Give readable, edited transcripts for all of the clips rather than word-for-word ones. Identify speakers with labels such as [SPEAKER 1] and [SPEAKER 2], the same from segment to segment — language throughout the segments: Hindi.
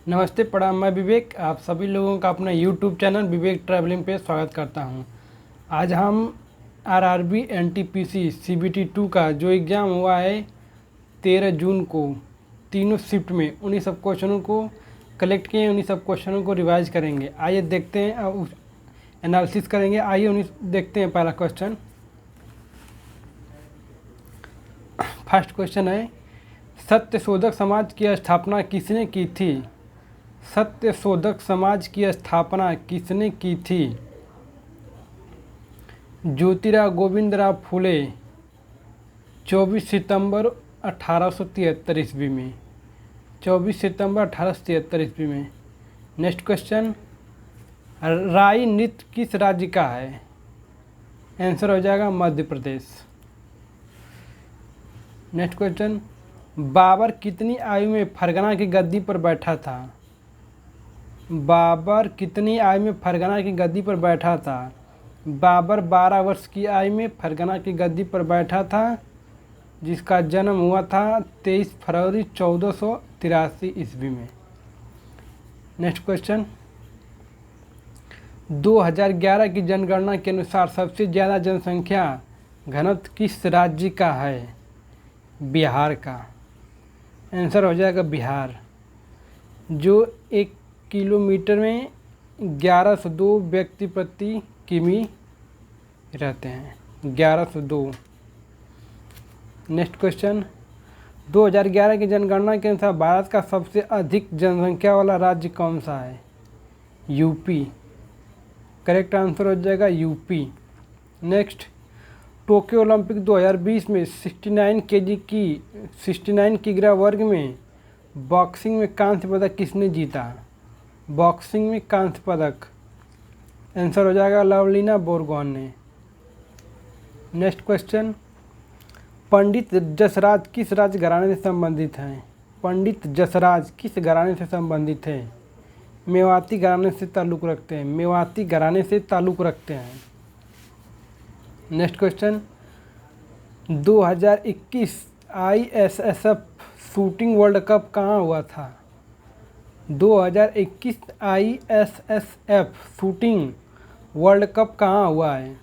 [SPEAKER 1] नमस्ते, प्रणाम। मैं विवेक आप सभी लोगों का अपना YouTube चैनल विवेक ट्रैवलिंग पे स्वागत करता हूं। आज हम आरआरबी एनटीपीसी सीबीटी 2 का जो एग्ज़ाम हुआ है 13 जून को, तीनों शिफ्ट में उन्हीं सब क्वेश्चनों को कलेक्ट किए, उन्हीं सब क्वेश्चनों को रिवाइज करेंगे। आइए देखते हैं, उस एनालिसिस करेंगे। आइए उन्हीं देखते हैं। पहला क्वेश्चन, फर्स्ट क्वेश्चन है, सत्यशोधक समाज की स्थापना किसने की थी? सत्यशोधक समाज की स्थापना किसने की थी? ज्योतिराव गोविंदराव फुले, 24 सितंबर 1873 ईस्वी में। 24 सितंबर 1873 ईस्वी में। नेक्स्ट क्वेश्चन, राई नृत्य किस राज्य का है? आंसर हो जाएगा मध्य प्रदेश। नेक्स्ट क्वेश्चन, बाबर कितनी आयु में फरगना की गद्दी पर बैठा था? बाबर कितनी आयु में फरगना की गद्दी पर बैठा था? बाबर 12 वर्ष की आयु में फरगना की गद्दी पर बैठा था, जिसका जन्म हुआ था 23 फरवरी 1483 ईस्वी में। नेक्स्ट क्वेश्चन, 2011 की जनगणना के अनुसार सबसे ज़्यादा जनसंख्या घनत्व किस राज्य का है? बिहार का। आंसर हो जाएगा बिहार, जो 1 किलोमीटर में 1102 व्यक्ति प्रति किमी रहते हैं। 1102। नेक्स्ट क्वेश्चन, 2011 की जनगणना के अनुसार भारत का सबसे अधिक जनसंख्या वाला राज्य कौन सा है? यूपी। करेक्ट आंसर हो जाएगा यूपी। नेक्स्ट, टोक्यो ओलंपिक 2020 में 69 किग्रा वर्ग में बॉक्सिंग में कांस्य पदक किसने जीता? बॉक्सिंग में कांस्य पदक। आंसर हो जाएगा लवलीना बोरगोहेन ने। नेक्स्ट क्वेश्चन, पंडित जसराज किस राज घराने से संबंधित हैं? पंडित जसराज किस घराने से संबंधित हैं? मेवाती घराने से ताल्लुक़ रखते हैं। मेवाती घराने से ताल्लुक़ रखते हैं। Next question, 2021 ISSF shooting world cup कहाँ हुआ था? 2021 ISSF शूटिंग वर्ल्ड कप कहाँ हुआ है?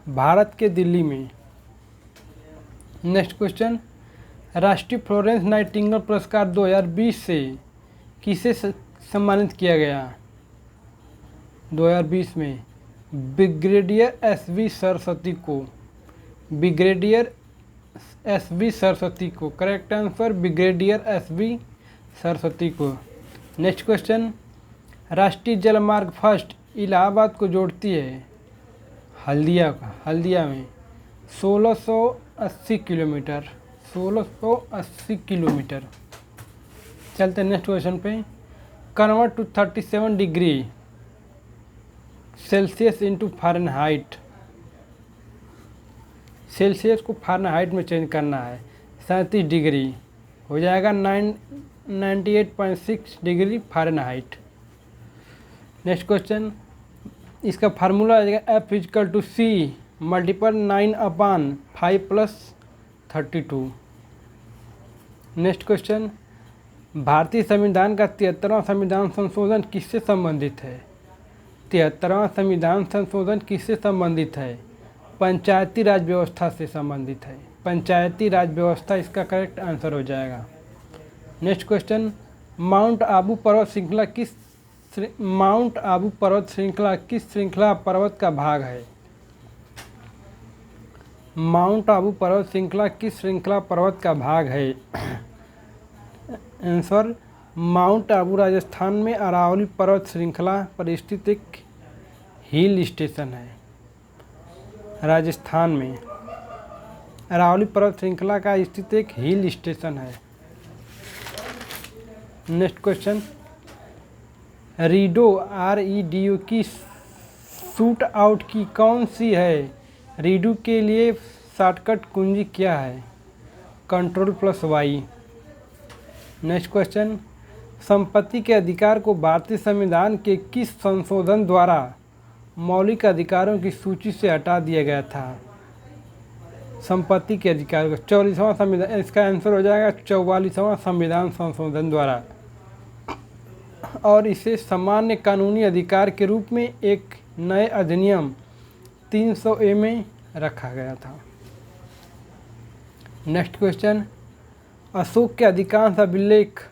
[SPEAKER 1] भारत के दिल्ली में। नेक्स्ट क्वेश्चन, राष्ट्रीय फ्लोरेंस नाइटिंगेल पुरस्कार 2020 से किसे सम्मानित किया गया? 2020 में ब्रिगेडियर SV सरस्वती को। ब्रिगेडियर SV सरस्वती को। Correct answer brigadier SV Saraswati को। नेक्स्ट क्वेश्चन, राष्ट्रीय जलमार्ग फर्स्ट इलाहाबाद को जोड़ती है हल्दिया में 1680 किलोमीटर। 1680 किलोमीटर। चलते नेक्स्ट क्वेश्चन पे, convert to 37 degree Celsius into Fahrenheit. Celsius को फ़ारेनहाइट में चेंज करना है। 37 डिग्री हो जाएगा 98.6 डिग्री फ़ारेनहाइट। नेक्स्ट क्वेश्चन, इसका फार्मूला आ जाएगा F=C × 9/5 + 32। नेक्स्ट क्वेश्चन, भारतीय संविधान का 73वां संविधान संशोधन किससे संबंधित है? 73वां संविधान संशोधन किससे संबंधित है? पंचायती राज व्यवस्था से संबंधित है। पंचायती राज व्यवस्था इसका करेक्ट आंसर हो जाएगा। नेक्स्ट क्वेश्चन, माउंट आबू पर्वत श्रृंखला किस श्रृंखला पर्वत का भाग है? माउंट आबू पर्वत श्रृंखला किस श्रृंखला पर्वत का भाग है? आंसर माउंट आबू राजस्थान में अरावली पर्वत श्रृंखला पर स्थित एक हिल स्टेशन है। राजस्थान में अरावली पर्वत श्रृंखला का स्थित एक हिल स्टेशन है। नेक्स्ट क्वेश्चन, REDO की शूट आउट की कौन सी है? रीडो के लिए शॉर्टकट कुंजी क्या है? Ctrl+Y। नेक्स्ट क्वेश्चन, संपत्ति के अधिकार को भारतीय संविधान के किस संशोधन द्वारा मौलिक अधिकारों की सूची से हटा दिया गया था? संपत्ति के अधिकार को 44वां संविधान, इसका आंसर हो जाएगा 44वां संविधान संशोधन द्वारा। और इसे सामान्य कानूनी अधिकार के रूप में एक नए अधिनियम 300A में रखा गया था। नेक्स्ट क्वेश्चन, अशोक के अधिकांश अभिलेख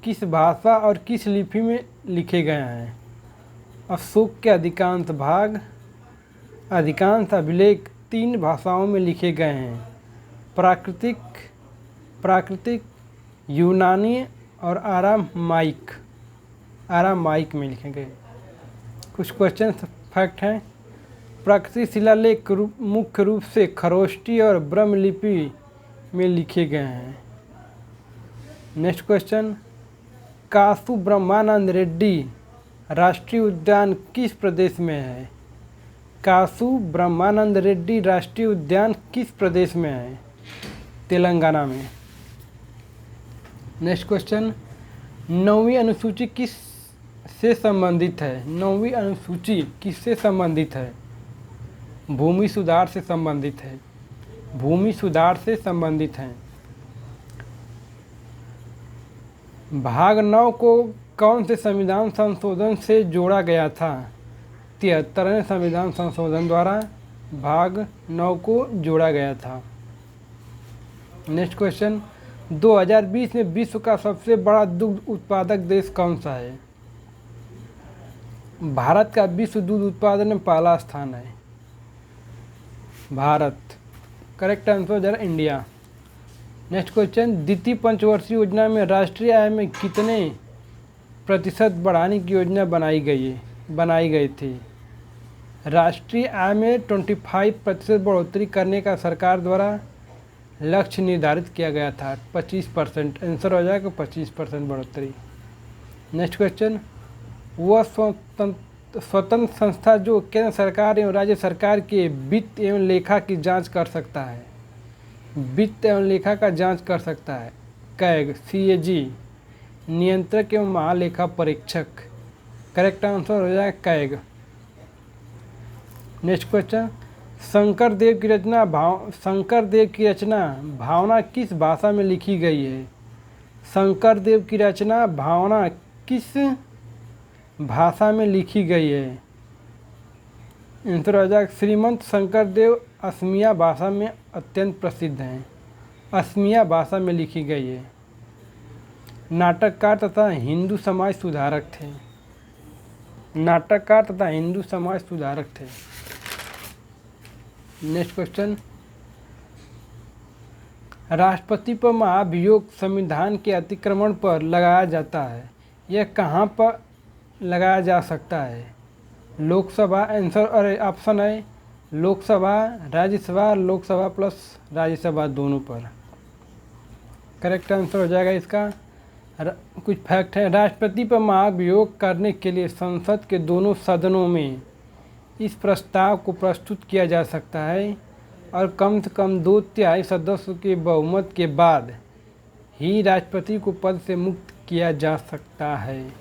[SPEAKER 1] किस भाषा और किस लिपि में लिखे गए हैं? अशोक के अधिकांश अभिलेख 3 भाषाओं में लिखे गए हैं, प्राकृतिक, यूनानी और आरामाइक में लिखे गए। कुछ क्वेश्चन फैक्ट हैं। प्राकृतिक शिलालेख मुख्य रूप से खरोष्टी और ब्रह्मलिपि में लिखे गए हैं। नेक्स्ट क्वेश्चन, कासु ब्रह्मानंद रेड्डी राष्ट्रीय उद्यान किस प्रदेश में है? कासु ब्रह्मानंद रेड्डी राष्ट्रीय उद्यान किस प्रदेश में है? तेलंगाना में। नेक्स्ट क्वेश्चन, 9वीं अनुसूची किस से संबंधित है? 9वीं अनुसूची किससे संबंधित है? भूमि सुधार से संबंधित है। भूमि सुधार से संबंधित है। भाग 9 को कौन से संविधान संशोधन से जोड़ा गया था? 73वें संविधान संशोधन द्वारा भाग 9 को जोड़ा गया था। नेक्स्ट क्वेश्चन, 2020 में विश्व का सबसे बड़ा दुग्ध उत्पादक देश कौन सा है? भारत का विश्व दूध उत्पादन में पहला स्थान है। भारत। करेक्ट आंसर जरा इंडिया। नेक्स्ट क्वेश्चन, द्वितीय पंचवर्षीय योजना में राष्ट्रीय आय में कितने प्रतिशत बढ़ाने की योजना बनाई गई थी? राष्ट्रीय आय में 25% बढ़ोतरी करने का सरकार द्वारा लक्ष्य निर्धारित किया गया था। 25%। आंसर हो जाएगा 25% बढ़ोतरी। नेक्स्ट क्वेश्चन, वह स्वतंत्र संस्था जो केंद्र सरकार एवं राज्य सरकार के वित्त एवं लेखा की जांच कर सकता है। वित्त एवं लेखा का जांच कर सकता है। कैग, CAG, नियंत्रक एवं महालेखा परीक्षक। करेक्ट आंसर हो जाएगा कैग। नेक्स्ट क्वेश्चन, शंकर देव की रचना भावना किस भाषा में लिखी गई है? शंकर देव की रचना भावना किस भाषा में लिखी गई है? आंसर हो जाएगा श्रीमंत शंकर देव असमिया भाषा में अत्यंत प्रसिद्ध हैं। असमिया भाषा में लिखी गई है। नाटककार तथा हिंदू समाज सुधारक थे। नाटककार तथा हिंदू समाज सुधारक थे। नेक्स्ट क्वेश्चन, राष्ट्रपति पर महाभियोग संविधान के अतिक्रमण पर लगाया जाता है। यह कहाँ पर लगाया जा सकता है? लोकसभा। आंसर और ऑप्शन है लोकसभा, राज्यसभा, लोकसभा प्लस राज्यसभा दोनों पर। करेक्ट आंसर हो जाएगा इसका। कुछ फैक्ट है। राष्ट्रपति पर महाभियोग करने के लिए संसद के दोनों सदनों में इस प्रस्ताव को प्रस्तुत किया जा सकता है और कम से कम 2/3 सदस्यों के बहुमत के बाद ही राष्ट्रपति को पद से मुक्त किया जा सकता है।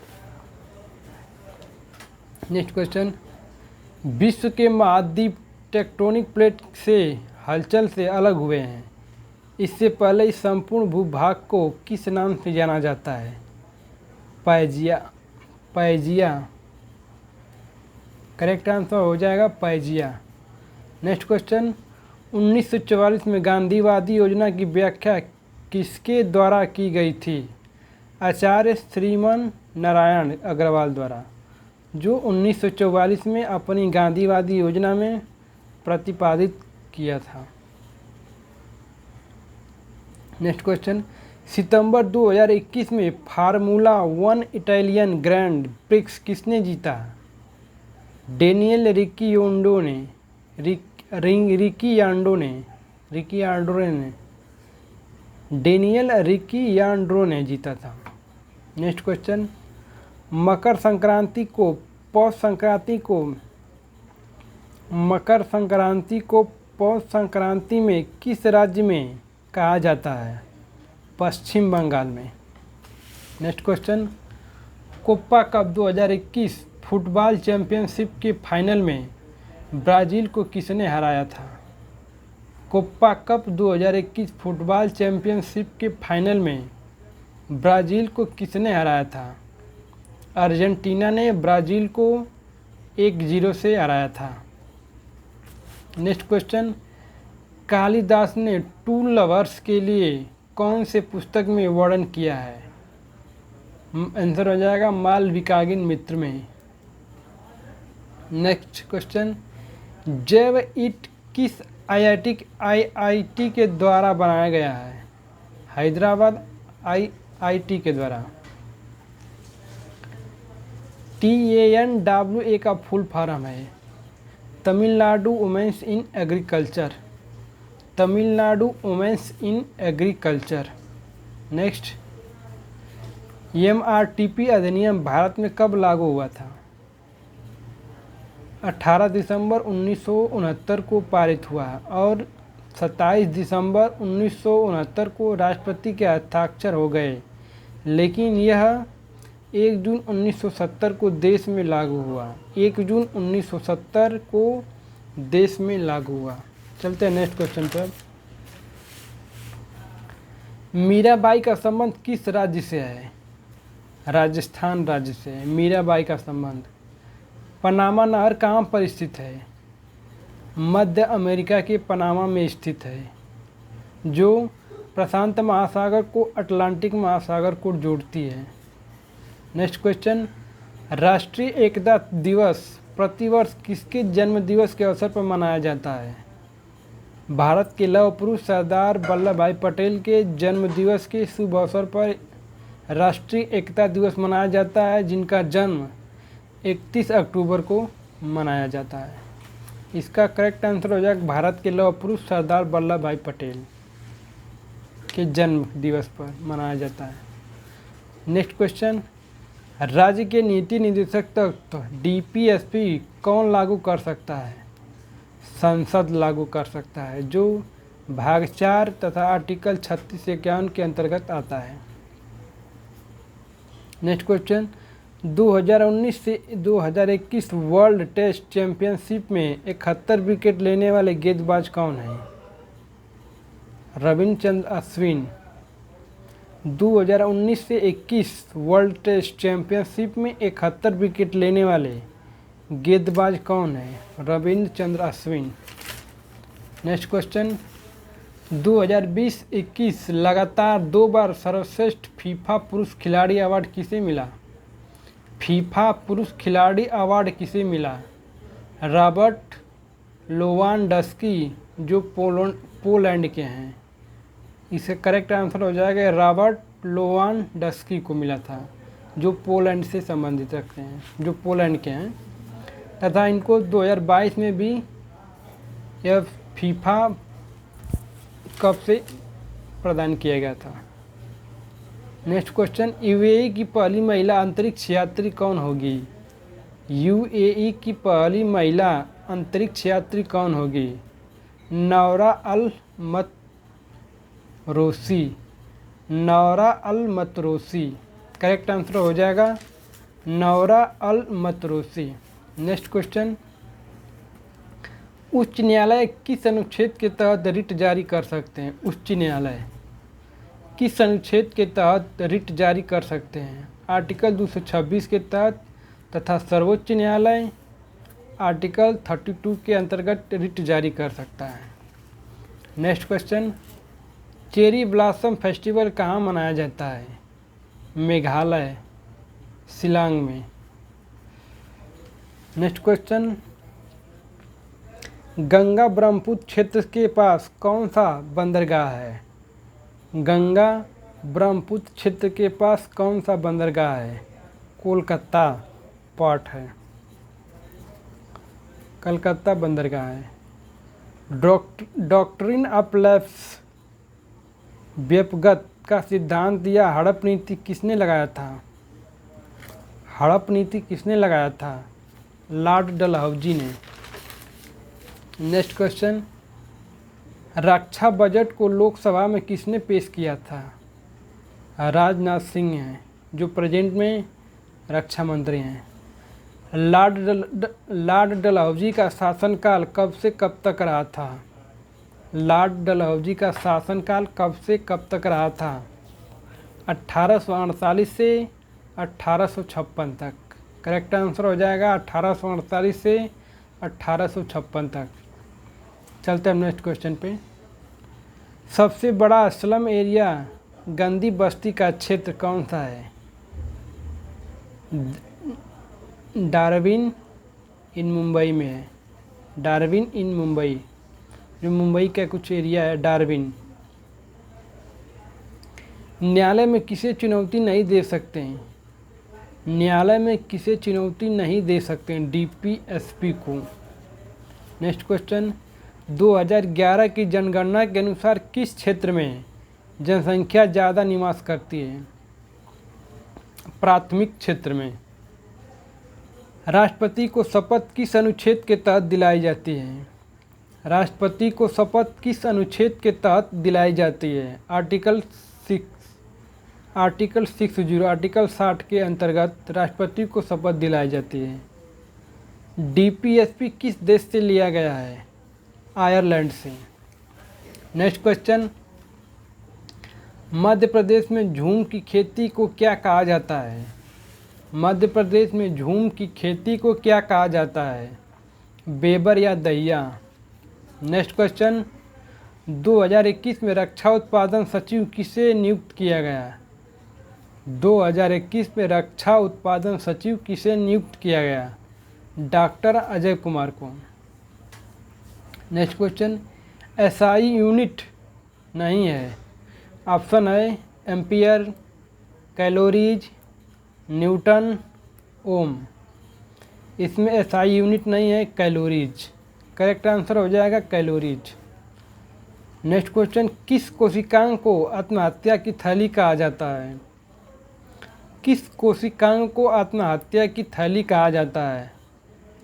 [SPEAKER 1] नेक्स्ट क्वेश्चन, विश्व के महाद्वीप टेक्टोनिक प्लेट से हलचल से अलग हुए हैं। इससे पहले इस संपूर्ण भूभाग को किस नाम से जाना जाता है? पैजिया। करेक्ट आंसर हो जाएगा पैजिया। नेक्स्ट क्वेश्चन, 1944 में गांधीवादी योजना की व्याख्या किसके द्वारा की गई थी? आचार्य श्रीमन नारायण अग्रवाल द्वारा, जो 1944 में अपनी गांधीवादी योजना में प्रतिपादित किया था। नेक्स्ट क्वेश्चन, सितंबर 2021 में फार्मूला 1 इटालियन ग्रैंड प्रिक्स किसने जीता? डेनियल रिकियार्डो ने जीता था। नेक्स्ट क्वेश्चन, मकर संक्रांति को पौष संक्रांति में किस राज्य में कहा जाता है? पश्चिम बंगाल में। Next question, Copa Cup 2021 football championship के फाइनल में ब्राज़ील को किसने हराया था? कोपा कप 2021 फुटबॉल चैंपियनशिप के फाइनल में ब्राज़ील को किसने हराया था? अर्जेंटीना ने ब्राज़ील को 1-0 से हराया था। नेक्स्ट क्वेश्चन, कालिदास ने टू लवर्स के लिए कौन से पुस्तक में वर्णन किया है? आंसर हो जाएगा मालविकाग्नि मित्र में। नेक्स्ट क्वेश्चन, जैव ईंट किस आईआईटी के द्वारा बनाया गया है? हैदराबाद आईआईटी के द्वारा। TANWA का फुल फॉर्म है Tamil Nadu women's in agriculture. Tamil Nadu women's in agriculture. Next, MRTP अधिनियम भारत में कब लागू हुआ था? 18 दिसंबर 1969 को पारित हुआ और 27 दिसंबर 1969 को राष्ट्रपति के हस्ताक्षर हो गए, लेकिन यह 1 जून 1970 को देश में लागू हुआ। 1 जून 1970 को देश में लागू हुआ। चलते हैं नेक्स्ट क्वेश्चन पर। मीराबाई का संबंध किस राज्य से है? राजस्थान राज्य से है मीराबाई का संबंध। पनामा नहर कहाँ पर स्थित है? मध्य अमेरिका के पनामा में स्थित है, जो प्रशांत महासागर को अटलांटिक महासागर को जोड़ती है। नेक्स्ट क्वेश्चन, राष्ट्रीय एकता दिवस प्रतिवर्ष किसके जन्म दिवस के अवसर पर मनाया जाता है? भारत के लौह पुरुष सरदार वल्लभ भाई पटेल के जन्म दिवस के शुभ अवसर पर राष्ट्रीय एकता दिवस मनाया जाता है, जिनका जन्म 31 अक्टूबर को मनाया जाता है। इसका करेक्ट आंसर हो जाएगा भारत के लौह पुरुष सरदार वल्लभ भाई पटेल के जन्म दिवस पर मनाया जाता है। नेक्स्ट क्वेश्चन, राज्य के नीति निदेशक तक DPSP कौन लागू कर सकता है? संसद लागू कर सकता है, जो भाग 4 तथा आर्टिकल 36-51 के अंतर्गत आता है। नेक्स्ट क्वेश्चन, 2019 से 2021 वर्ल्ड टेस्ट चैंपियनशिप में 71 विकेट लेने वाले गेंदबाज कौन हैं? रविचंद्रन अश्विन। 2019 से 21 वर्ल्ड टेस्ट चैंपियनशिप में 71 विकेट लेने वाले गेंदबाज कौन है? रविचंद्रन अश्विन। नेक्स्ट क्वेश्चन, 2020-21 लगातार 2 बार सर्वश्रेष्ठ फीफा पुरुष खिलाड़ी अवार्ड किसे मिला? फीफा पुरुष खिलाड़ी अवार्ड किसे मिला? रॉबर्ट लेवांडोव्स्की, जो पोलैंड के हैं। इसका करेक्ट आंसर हो जाएगा रॉबर्ट लेवांडोव्स्की को मिला था, जो पोलैंड से संबंधित रखते हैं, जो पोलैंड के हैं, तथा इनको 2022 में भी यह फीफा कप से प्रदान किया गया था। नेक्स्ट क्वेश्चन, UAE की पहली महिला अंतरिक्ष यात्री कौन होगी? UAE की पहली महिला अंतरिक्ष यात्री कौन होगी? नौरा अल मतरोसी। नौरा अल मतरोसी। करेक्ट आंसर हो जाएगा नौरा अल मतरोसी। नेक्स्ट क्वेश्चन, उच्च न्यायालय किस अनुच्छेद के तहत रिट जारी कर सकते हैं? उच्च न्यायालय किस अनुच्छेद के तहत रिट जारी कर सकते हैं? आर्टिकल 226 के तहत तथा सर्वोच्च न्यायालय आर्टिकल 32 के अंतर्गत रिट जारी कर सकता है। Next question, cherry blossom festival कहाँ मनाया जाता है? मेघालय, शिलांग में। नेक्स्ट क्वेश्चन, गंगा ब्रह्मपुत्र क्षेत्र के पास कौन सा बंदरगाह है? गंगा ब्रह्मपुत्र क्षेत्र के पास कौन सा बंदरगाह है? कोलकाता पोर्ट है, कलकत्ता बंदरगाह है। डॉक्ट्रिन ऑफ लैप्स व्यपगत का सिद्धांत या हड़प नीति किसने लगाया था? हड़प नीति किसने लगाया था? लॉर्ड डलहौजी ने। नेक्स्ट क्वेश्चन, रक्षा बजट को लोकसभा में किसने पेश किया था? राजनाथ सिंह हैं, जो प्रेजेंट में रक्षा मंत्री हैं। लॉर्ड डलहौजी का शासनकाल कब से कब तक रहा था? लॉर्ड डलहौजी का शासनकाल कब से कब तक रहा था? 1848 से 1856 तक। करेक्ट आंसर हो जाएगा 1848 से 1856 तक। चलते हैं नेक्स्ट क्वेश्चन पे। सबसे बड़ा स्लम एरिया गंदी बस्ती का क्षेत्र कौन सा है? डार्विन इन मुंबई में है। डार्विन इन मुंबई, जो मुंबई का कुछ एरिया है, डार्विन। न्यायालय में किसे चुनौती नहीं दे सकते हैं? न्यायालय में किसे चुनौती नहीं दे सकते हैं? डीपीएसपी को। Next question. 2011 की जनगणना के अनुसार किस क्षेत्र में जनसंख्या ज़्यादा निवास करती है? प्राथमिक क्षेत्र में। राष्ट्रपति को शपथ किस अनुच्छेद के तहत दिलाई जाती है? राष्ट्रपति को शपथ किस अनुच्छेद के तहत दिलाई जाती है? आर्टिकल 60 के अंतर्गत राष्ट्रपति को शपथ दिलाई जाती है। डीपीएसपी किस देश से लिया गया है? आयरलैंड से। Next question. मध्य प्रदेश में झूम की खेती को क्या कहा जाता है? मध्य प्रदेश में झूम की खेती को क्या कहा जाता है? बेबर या दहिया। Next question. 2021 में रक्षा उत्पादन सचिव किसे नियुक्त किया गया? 2021 में रक्षा उत्पादन सचिव किसे नियुक्त किया गया? डॉक्टर अजय कुमार को। Next question. एसआई यूनिट नहीं है। ऑप्शन है एम्पियर, कैलोरीज, न्यूटन, ओम। इसमें एसआई यूनिट नहीं है, कैलोरीज। करेक्ट आंसर हो जाएगा कैलोरीज। Next question. किस कोशिकांग को आत्महत्या की थैली कहा जाता है? किस कोशिकांग को आत्महत्या की थैली कहा जाता है?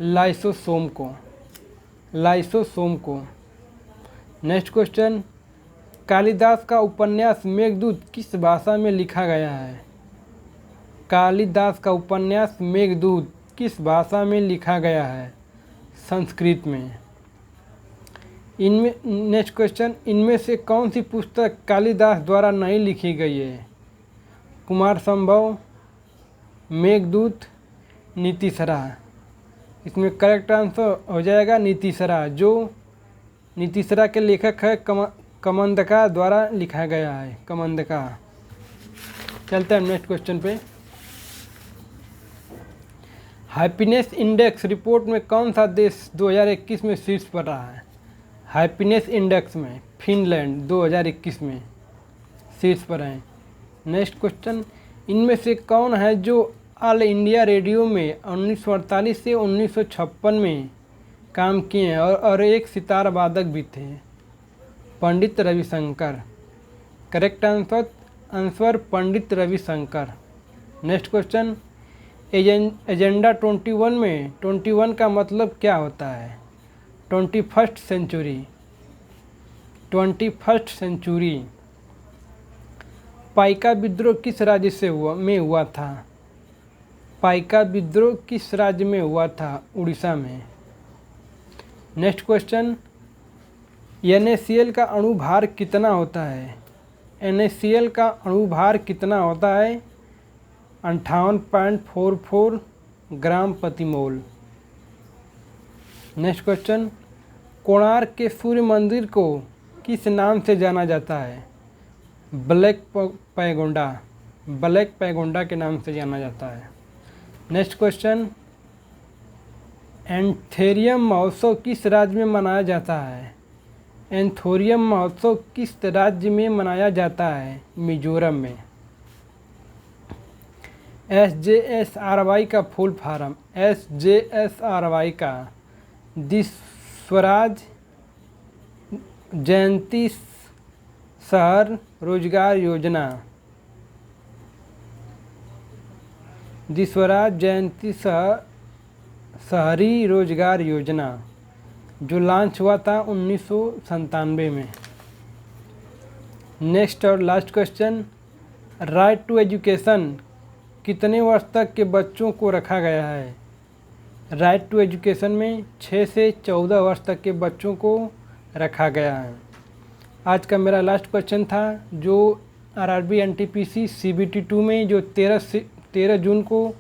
[SPEAKER 1] लाइसोसोम को। लाइसोसोम को। Next question. कालिदास का उपन्यास मेघदूत किस भाषा में लिखा गया है? कालिदास का उपन्यास मेघदूत किस भाषा में लिखा गया है? संस्कृत में। इनमें नेक्स्ट क्वेश्चन। इनमें से कौन सी पुस्तक कालिदास द्वारा नहीं लिखी गई है? कुमार संभव, मेघदूत, नीतिशरा। इसमें करेक्ट आंसर हो जाएगा नीतिशरा, जो नीतिशरा के लेखक है कमंदका द्वारा लिखा गया है, कमंदका। चलते हैं नेक्स्ट क्वेश्चन पे। हैप्पीनेस इंडेक्स रिपोर्ट में कौन सा देश 2021 में शीर्ष पर रहा है? हैप्पीनेस इंडेक्स में फिनलैंड 2021 में शीर्ष पर है। Next question. इनमें से कौन है जो ऑल इंडिया रेडियो में 1948 से 1956 में काम किए हैं और एक सितार वादक भी थे? Pandit Ravishankar. Correct answer Pandit Ravishankar. Next question. Agenda 21 में 21 का मतलब क्या होता है? 21st century. 21st century. Paika विद्रोह किस राज्य से हुआ था? पाइका विद्रोह किस राज्य में हुआ था? उड़ीसा में। Next question. NaCl का अणुभार कितना होता है? NaCl का अणुभार कितना होता है? 58.44 ग्राम प्रति मोल। Next question. कोणार्क के सूर्य मंदिर को किस नाम से जाना जाता है? ब्लैक पैगोंडा। ब्लैक पैगोंडा के नाम से जाना जाता है। Next question. एंथोरियम महोत्सव किस राज्य में मनाया जाता है? एंथोरियम महोत्सव किस राज्य में मनाया जाता है? मिजोरम में। SJSRY का फुल फॉर्म। SJSRY का स्वराज जयंती शहर रोजगार योजना। स्वराज जयंती शहरी रोजगार योजना, जो लॉन्च हुआ था 1997 में। नेक्स्ट और last question. Right to education कितने वर्ष तक के बच्चों को रखा गया है? राइट टू एजुकेशन में 6 से 14 वर्ष तक के बच्चों को रखा गया है। आज का मेरा लास्ट क्वेश्चन था, जो RRB NTPC CBT 2 में जो 13 जून को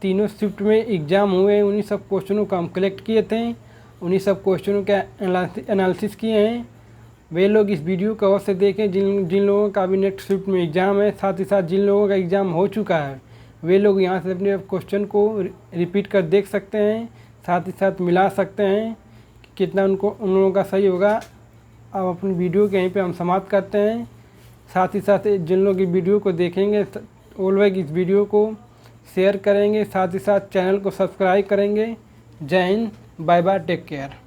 [SPEAKER 1] तीनों शिफ्ट में एग्ज़ाम हुए, उन्हीं सब क्वेश्चनों को हम कलेक्ट किए थे, उन्हीं सब क्वेश्चनों का एनालिसिस किए हैं। वे लोग इस वीडियो को अवश्य देखें जिन लोगों का भी नेक्स्ट शिफ्ट में एग्ज़ाम है। साथ ही साथ जिन लोगों का एग्ज़ाम हो चुका है वे लोग यहाँ से अपने क्वेश्चन को रिपीट कर देख सकते हैं, साथ ही साथ मिला सकते हैं कि कितना उन लोगों का सही होगा। अब अपनी वीडियो के यहीं पे हम समाप्त करते हैं। साथ ही साथ जिन लोग इस वीडियो को देखेंगे वो लोग इस वीडियो को शेयर करेंगे, साथ ही साथ चैनल को सब्सक्राइब करेंगे। जय हिंद, बाय बाय, टेक केयर।